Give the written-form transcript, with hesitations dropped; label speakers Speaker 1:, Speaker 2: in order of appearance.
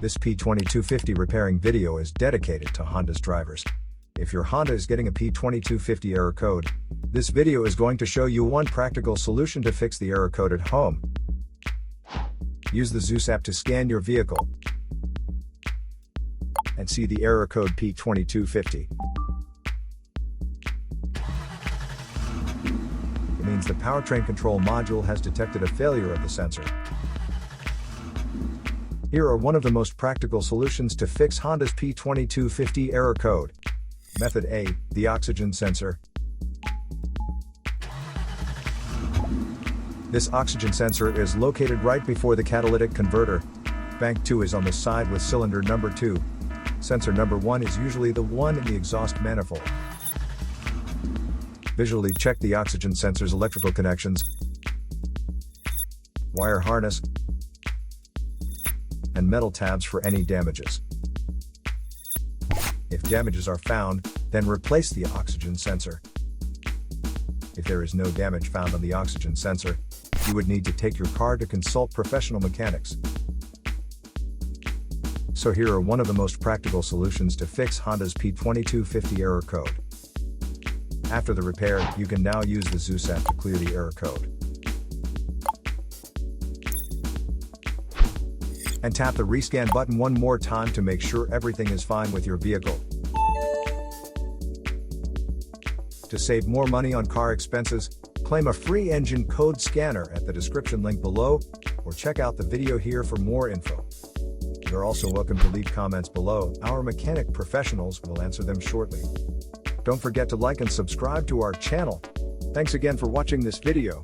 Speaker 1: This P2250 repairing video is dedicated to Honda's drivers. If your Honda is getting a P2250 error code, this video is going to show you one practical solution to fix the error code at home. Use the Zeus app to scan your vehicle and see the error code P2250. It means the powertrain control module has detected a failure of the sensor. Here are one of the most practical solutions to fix Honda's P2250 error code. Method A, the oxygen sensor. This oxygen sensor is located right before the catalytic converter. Bank 2 is on the side with cylinder number 2. Sensor number 1 is usually the one in the exhaust manifold. Visually check the oxygen sensor's electrical connections, wire harness, and metal tabs for any damages. If damages are found, then replace the oxygen sensor. If there is no damage found on the oxygen sensor, you would need to take your car to consult professional mechanics. So here are one of the most practical solutions to fix Honda's P2250 error code. After the repair, you can now use the Zeus app to clear the error code. And tap the rescan button one more time to make sure everything is fine with your vehicle. To save more money on car expenses, claim a free engine code scanner at the description link below, or check out the video here for more info. You're also welcome to leave comments below. Our mechanic professionals will answer them shortly. Don't forget to like and subscribe to our channel. Thanks again for watching this video.